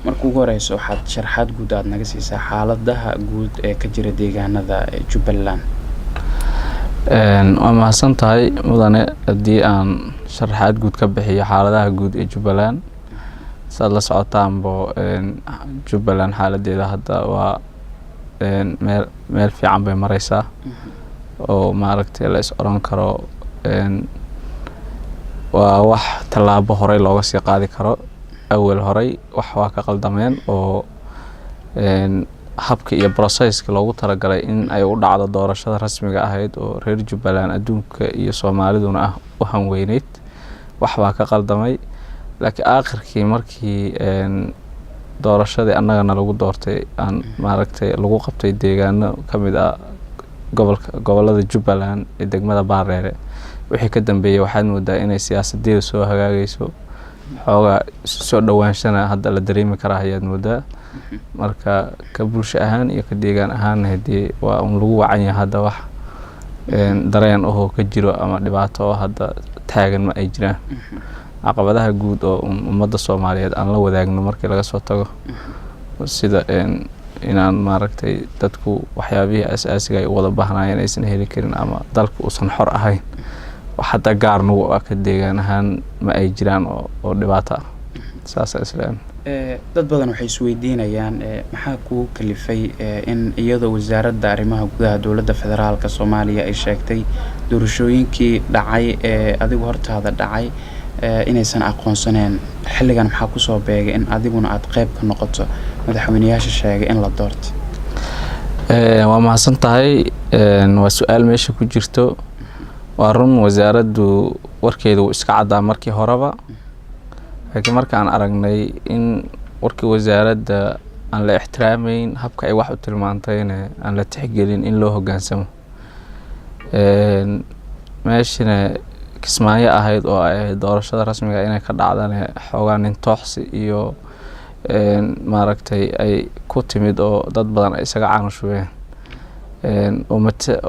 markuu ugu horeyso waxaad sharaxaad guud aad naga siisaa xaaladaha guud ee ka jira deegaanada Jubbaland. waa mahadsantahay mudane haddii aan sharaxaad guud ka bixiyo xaaladaha guud ee Jubbaland. saad la socotaanbo Jubbaland xaaladeeda hadda waa meel fiican bay maraysaa oo maaragtay la is oran karo waa wax tallaabo horey looga sii qaadi karo. awal horey wax waa ka qaldameen oo habka iyo processka loogu talagalay in ay u dhacdo doorashada rasmiga ahayd oo reer Jubbaland adduunka iyo Soomaaliduna u hanweyneyd wax waa ka qaldamay. laakiin aakhirkii markii doorashadii annagana lagu doortay aan maaragtay lagu qabtay deegaano kamid ah gobolada Jubbaland ee degmada Baareere wixii ka dambeeyay waxaad moodaa inay siyaasadeedu soo hagaagayso xoogaa soo dhawaanshana hadda la dareemi karaa ayaad moodaa. marka ka bulsho ahaan iyo ka deegaan ahaan hadii waa lagu wacan yahay hadda wax dareen oo ka jiro ama dhibaato oo hadda taagan ma ay jiraan. caqabadaha guud oo ummadda Soomaaliyeed aan la wadaagno markii laga soo tago sida inaan maaragtay dadku waxyaabihii asaasiga ay wada baahnayeen aysan heli karin ama dalku uusan xor ahayn wax hadda gaar nagu ah ka deegaan ahaan ma ay jiraan oo dhibaato ah. saas islaam dad badan waxay isweydiinayaan maxaa ku kalifay in iyadoo wasaaradda arrimaha gudaha dowladda federaalka Soomaaliya ay sheegtay doorashooyinkii dhacay adigu hortaada dhacay inaysan aqoonsaneen xilligan maxaa ku soo beegay in adiguna aad qayb ka noqoto madaxweynayaasha sheegay in la doorto. waa mahadsantahay waa su'aal meesha ku jirto. waa run wasaaraddu warkeedu iska cadaa markii horeba laakiin markaan aragnay in warkii wasaaradda aan la ixtiraameyn habka ay wax u tilmaantayna aan la tixgelin in loo hoggaansamo meeshana kismaayo ahayd oo ay doorashada rasmiga inay ka dhacdaan xoogaa nin tooxsi iyo maaragtay ay ku timid oo dad badan ay isaga caanushubeen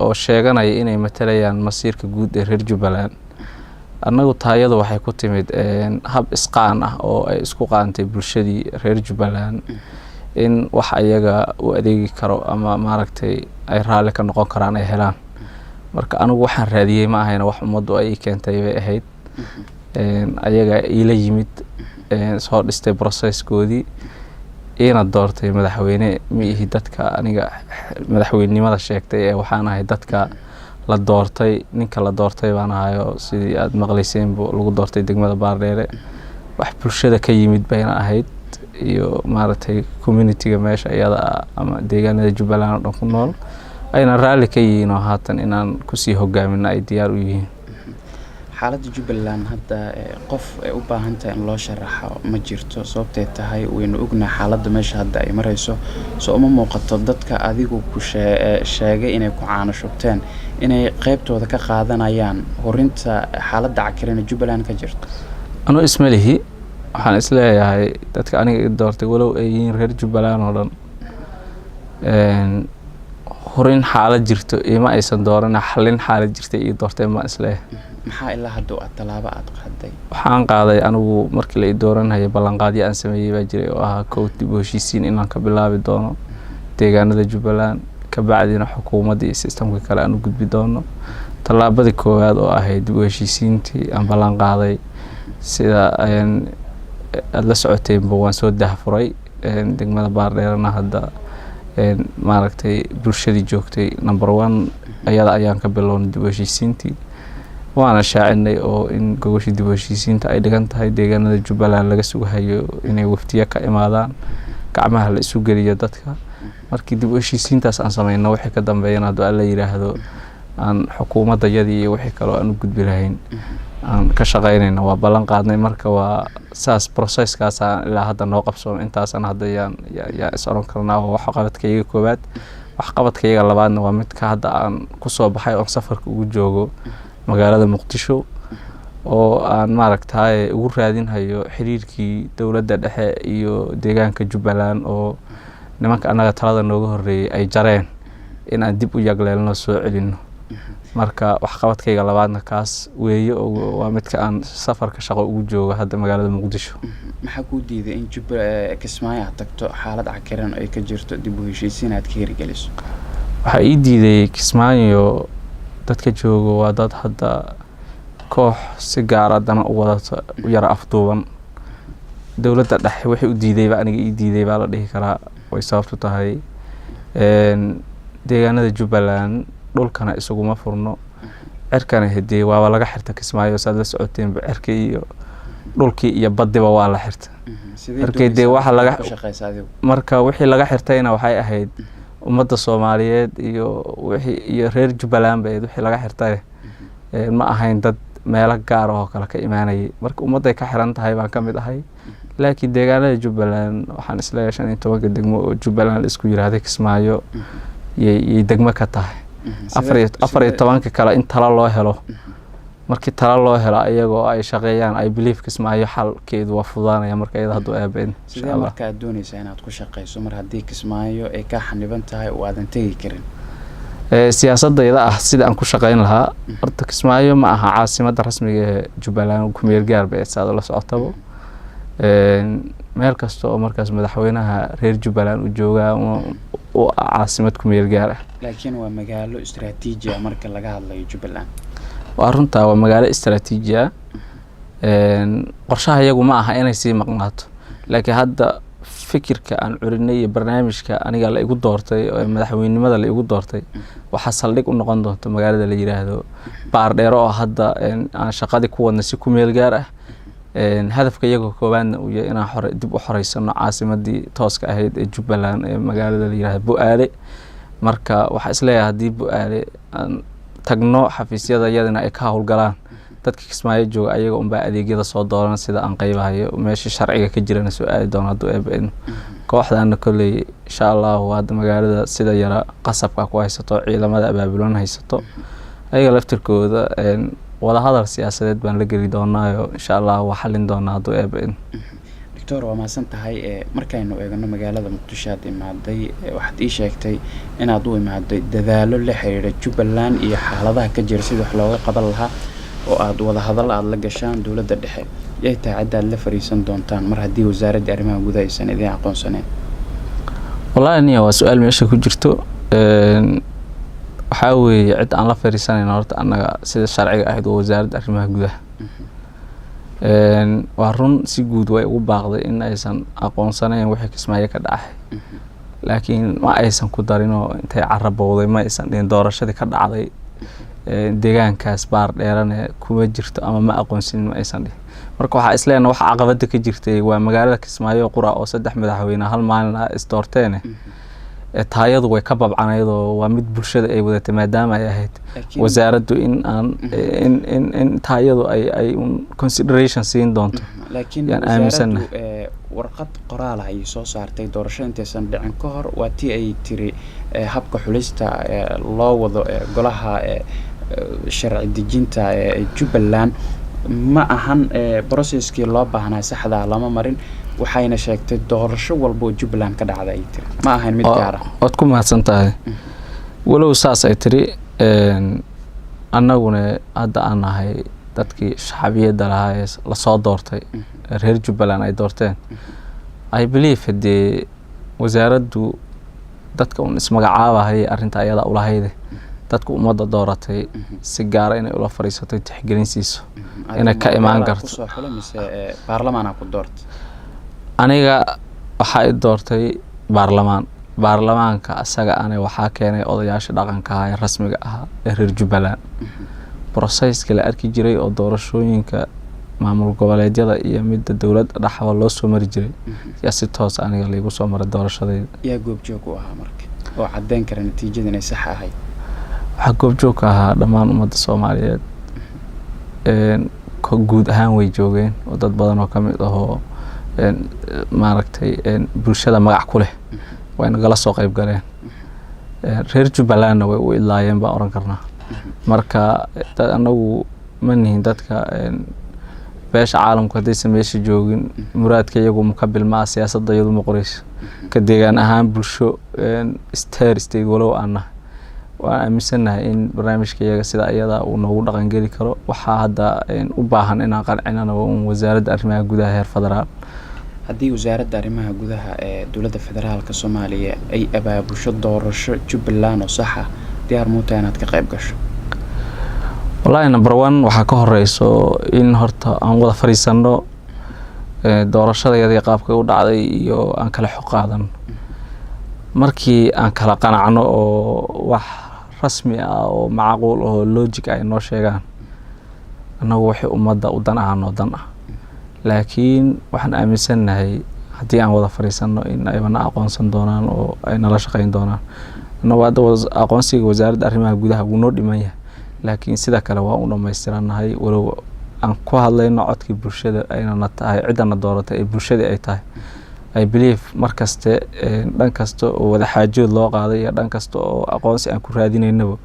oo sheeganaya inay matalayaan masiirka guud ee reer Jubbaland. annagu taayadu waxay ku timid hab isqaan ah oo ay isku qaantay bulshadii reer Jubbaland in wax ayaga u adeegi karo ama maaragtay ay raali ka noqon karaan ay helaan. marka anigu waxaan raadiyay ma ahayna wax ummaddu ay keentay bay ahayd ayaga ila yimid soo dhistay processkoodii ina doortay madaxweyne miihi dadka aniga madaxweynimada sheegtay ee waxaan ahay dadka la doortay ninka la doortay baan ahayo sidii aad maqlayseen lagu doortay degmada Baareere wax bulshada ka yimid bayna ahayd iyo maaragtay community-ga meesha iyada ama deegaanada Jubbaland oo dhan ku nool ayna raali ka yihiin oo haatan inaan ku sii hogaamino ay diyaar u yihiin. xaaladda Jubbaland hadda qof ay u baahan tahay in loo sharaxo ma jirto sababtay tahay waynu ognahay xaaladda meesha hadda ay marayso soo uma muuqato dadka adigu ku sheegay inay ku caanashubteen inay qaybtooda ka qaadanayaan horinta xaaladda cakiran Jubbaland ka jirto. anoo ismalihi waxaan isleeyahay dadka aniga doortay walow ay yihiin reer Jubbaland oo dhan horin xaalad jirto ima aysan dooran xalin xaalad jirtay iyo doortay ma isleeyahay. maxaa ilaa hadda aad talaabo aad qaaday? waxaan qaaday anigu markii la dooranayay ballanqaadyo aan sameeyay baa jiray oo ah dib u heshiisiin inaan ka bilaabi doono deegaanada Jubbaland ka bacdina xukuumadda iyo systemka kale aan u gudbi doono. tallaabadii koowaad oo ahayd dib u heshiisiintii aan ballanqaaday sida aad la socotay waan soo dahfuray degmada Baareerana hadda maaragtay bulshadii joogtay number 1 ayada ayaan ka bilownay dib u heshiisiintii waana shaacinay oo in gogosha dib u heshiisiinta ay dhigan tahay deegaanada Jubbaland laga sugayo inay waftiya ka imaadaan gacmaha la isu geliyo dadka. markii dib u heshiisiintaas aan sameeyno wixii ka dambeeyana hadda la yiraahdo aan xukuumadayadii iyo wixii kale aan u gudbi lahayn aan ka shaqeynayna waa ballan qaadnay. marka waa saas processkaas ilaa hadda noo qabsoon intaasna hadda yaa is oran karnaa wax qabadkayga koobaad wax qabadkayga labaadna waa mid ka hadda aan ku soo baxay oo safarka ugu joogo magaalada Muqdisho oo aan maaragtay ugu raadinayo xiriirkii dawladda dhexe iyo deegaanka Jubbaland oo nimanka anaga talada nooga horeeyay ay jareen in aan dib u yagleelno soo celino. marka waxqabadkayga labaadna kaas weeye oo waa midka aan safarka shaqo ugu joogo hadda magaalada Muqdisho. maxaa kuu diiday in Kismaayo aad tagto xaalad cakiran ay ka jirto dib u heshiisiin aad ka hirgeliso? waxaa ii diiday Kismaayo dadka jooga waa dad hadda koox si gaar ah dana u wadata u yara afduuban. dowladda dhexe waxay u diiday aniga ii diiday baa la dhihi karaa way sababtu tahay deegaanada Jubbaland dhulkana isaguma furno cirkana hadii waa laga xirta Kismaayo saad la socoteen cirka iyo dhulkii iyo badiba waa la xirta markay waxa laga marka wixii laga xirtayna waxay ahayd ummadda Soomaaliyeed iyo wixii iyo reer Jubbaland bay wixii laga xirtay ma ahayn dad meel gaar ah oo kala ka imaanay marka ummadda ka xiran tahay baan kamid ahay laakiin deegaanada Jubbaland waxaan isla yeeshan in tobanka degmo oo Jubbaland isku yiraahday Kismaayo iyo degmo ka tahay 14 kale in tala loo helo markii tala loo helo ayagoo ay shaqeeyaan ay believe Kismaayo xalkeedu waa fudaanaya marka iyada haduu aabeen insha Allah marka aad doonaysaa inaad ku shaqeyso mar hadii Kismaayo ay ka xaniban tahay oo aadan tagi karin siyaasadayda ah sida aan ku shaqeyn lahaa horta Kismaayo ma aha caasimadda rasmiga ee Jubbaland ku meel gaar bay saad la socotabo meel kasta oo markaas madaxweynaha reer Jubbaland u jooga oo caasimad ku meel gaar ah laakiin waa magaalo istiraatiiji ah marka laga hadlayo Jubbaland waa runta waa magaalo istiraatiiji ah qorshaha iyagu ma aha inay sii maqnaato laakiin hadda fikirka aan curinay barnaamijka aniga la igu doortay oo madaxweynimada la igu doortay waxa saldhig u noqon doonto magaalada la yiraahdo Baardheero oo hadda aan shaqadii ku wadnay si ku meel gaar ah hadafka iyagu koobaadna uu yahay inaan dib u xoreysano caasimadii tooska ahayd ee Jubbaland ee magaalada la yiraahdo Bu'aale marka waxa isleeyahay hadii Bu'aale aan tagno xafiisyada iyadana ay ka hawlgalaan dadka Kismaayo jooga ayaga un baa adeegyada soo dooran sida aan qaybahayo meesha sharciga ka jirana soo aadi doona haduu eebeen kooxdaana kulay insha Allah waa magaalada sida yara qasabka ku haysato ciidamada abaabulan haysato ayaga laftirkooda wada hadal siyaasadeed baan la geli doonaa insha Allah waa xalin doonaa haduu eebeen doctor waa maasan tahay markaynu eegno magaalada Muqdisho aad imaaday waxaad ii sheegtay inaad u imaaday dadaalo la xiriira Jubbaland iyo xaaladaha ka jira sida wax looga qaban lahaa oo aad wada hadal aad la gashaan dawladda dhexe ay tahay cid aad la fariisan doontaan mar hadii wasaaradda arrimaha gudaha aysan idin aqoonsaneen wallahi waa su'aal meesha ku jirto waxa weeye cid aan la fariisanayno horta annaga sida sharciga ahayd oo wasaaradda arrimaha gudaha waa run si guud way ugu baaqday in aysan aqoonsaneen wixii Kismaayo ka dhacay laakiin ma aysan ku darino intay carabowday ma aysan dheen doorashadii ka dhacday deegaankaas Baardheerana kuma jirto ama ma aqoonsin ma aysan dheen marka waxa isleenahay waxa caqabada ka jirtay waa magaalada Kismaayo qura oo 3 madaxweyne hal maalin is doorteen taayadu way ka babcanaydo waa mid bulshada ay wadatay maadaama ay ahayd wasaaraddu in taayadu ay consideration siin doonto laakiin wasaaraddu warqad qoraal ay soo saartay doorashada intaysan dhicin ka hor waa tii ay tiri habka xulista loo wado golaha sharci dejinta Jubbaland ma ahan processkii loo baahnaa saxda lama marin waxayna sheegtay doorasho walba oo Jubbaland ka dhacday ay tiri ma ahan mid gaar ah oo ku mahadsan tahay walow saas ay tiri annaguna hadda aan nahay dadkii shacbiyada lahaa la soo doortay reer Jubbaland ay doorteen I believe hadii wasaaraddu dadka uu ismagacaabahay arinta ayada u lahayd dadku umada dooratay si gaar ah inay ula fariisato tixgelinsiiso inay ka imaan karto soo xulamise baarlamaanka ku doortay aniga waxa ay doortay baarlamaanka asaga waxa keenay odayaasha dhaqanka ah ee rasmiga ah ee reer Jubbaland processka la arki jiray oo doorashooyinka maamul goboleedyada iyo midda dawladda dhaxwa loo soo mari jiray yaa si toos aniga lagu soo maray doorashadayda yaa goob joog u ahaa markii oo cadeyn kara natiijada inay sax ahayd waxa goob joog ahaa dhammaan ummadda Soomaaliyeed guud ahaan way joogeen oo dad badan oo kamid ah oo maaragtay bulshada magac ku leh way naga soo qayb galeen reer Jubbaland way u ilaayeen baa oran karnaa marka anagu ma nihin dadka beesha caalamka hadii sameeyay joogin muraadka iyagu mukabil ma siyaasadda iyadu ma qorayso ka deegaan ahaan bulsho state walow ana waan aaminsanahay in barnaamijka iyaga sida iyada uu noogu dhaqan geli karo. waxaa hadda u baahan inaan qancinana wasaaradda arrimaha gudaha heer federaal. haddii wasaaradda arrimaha gudaha ee dowladda federaalka Soomaaliya ay abaabusho doorasho Jubbaland oo sax ah, diyaar ma u tahay inaad ka qayb gasho? wallahi number 1 waxaa ka horeyso in horta aan wada fariisano doorashadayada qaabka u dhacday iyo aan kala xog qaadano. markii aan kala qanacno oo wax rasmi ah oo macquul oo logic ay noo sheegaan, annagu waxay ummadda u dan ahaano dan ah. laakiin waxaan aaminsanahay haddii aan wada fariisano in ay wana aqoonsan doonaan oo ay nala shaqeyn doonaan. annagu hadda aqoonsiga wasaaradda arrimaha gudaha wuu noo dhiman yahay, laakiin sida kale waa u dhammaystiranahay. walow aan ku hadlayno codkii bulshada ayna tahay cidana dooratay ee bulshada ay tahay. I believe markaste dhan kasta oo wada xaajood loo qaaday iyo dhan kasta oo aqoonsi aan ku raadinaynaba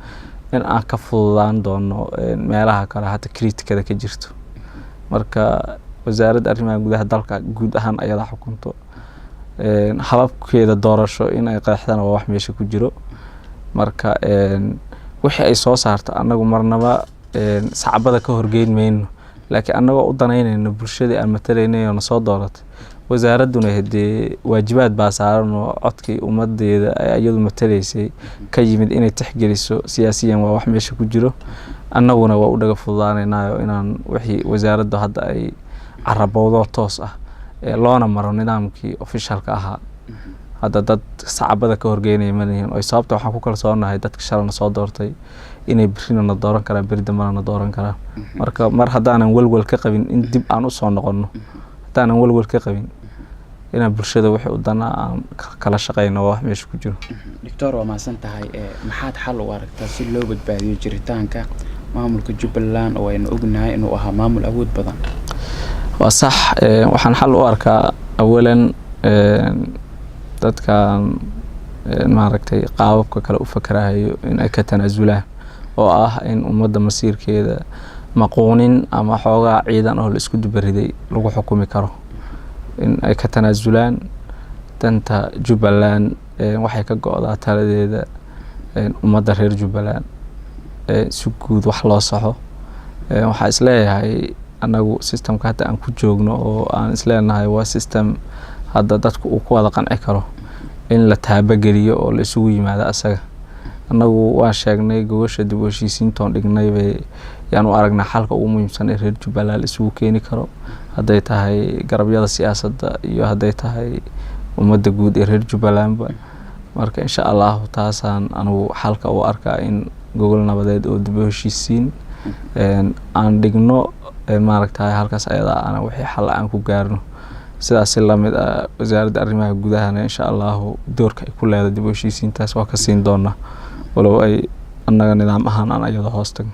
in aan ka fududaan doono meelaha kale hata kritikada ka jirto. marka wasaaradda arrimaha gudaha dalka guud ahaan ayada xukunto hababkeeda doorasho in ay qeexdana waa wax meesha ku jiro. marka wixii ay soo saarto annagu marnaba sacabada ka horgeyn mayno, laakiin annagoo u danaynayno bulshada aan matalaynayno soo dooratay. wasaaraduna hadee waajibaad baa saaran oo codkii ummadeeda ay iyadu matalaysay ka yimid inay tixgeliso siyaasiyan waa wax meesha ku jiro. annaguna waa u dhaga fududaanaynaa inaan wixii wasaaradda hadda ay carabowdo toos ah loona maro nidaamkii officialka ahaa. hadda dad sacabada ka horgeynaya ma lihin oo sababta waxaan ku kalsoonahay dadka shalana soo doortay inay birina dooran karaan, beri dambana dooran karaan. marka mar haddaanan walwal ka qabin in dib aan u soo noqono, haddaanan walwal ka qabin inaan bulshada wixii u dana aan kala shaqeyno wax meesha ku jiro. Doctor, waa maasan tahay maxaad xal u aragtaa si loo badbaadiyo jiritaanka maamulka Jubbaland oo aynu ognahay inuu ahaa maamul awood badan? waa sax. waxaan xal u arkaa awalan dadkan maaragtay qaababka kale u fakarayo in ay ka tanaasulaan oo ah in ummadda masiirkeeda maquunin ama xoogaa ciidan oo la isku dubariday lagu xukumi karo in ay ka tanaasulaan. danta Jubbaland waxay ka go'daa taladeeda ummadda reer Jubbaland si guud wax loo saxo. waxaa isleeyahay annagu systemka hadda aan ku joogno oo aan isleenahay waa system hadda dadku uu ku wada qanci karo in la taabageliyo oo la isugu yimaado asaga. annagu waan sheegnay gogosha dib u heshiisiintoon dhignay bay yaan u aragnaa xalka ugu muhiimsan ee reer Jubbaland isugu keeni karo, hadday tahay garabyada siyaasadda iyo hadday tahay ummadda guud ee reer Jubbalandba. marka insha Allah taasaan anigu xalka u arkaa in gogol nabadeed oo dib u heshiisiin aan dhigno maaragtay halkaas ayada ana wixii xal aan ku gaarno. sidaas la mid ah wasaaradda arrimaha gudaha insha Allah doorka ay ku leedahay dib u heshiisiintaas waa ka siin doona walow ay annaga nidaam ahaan aan ayada hoos tagno.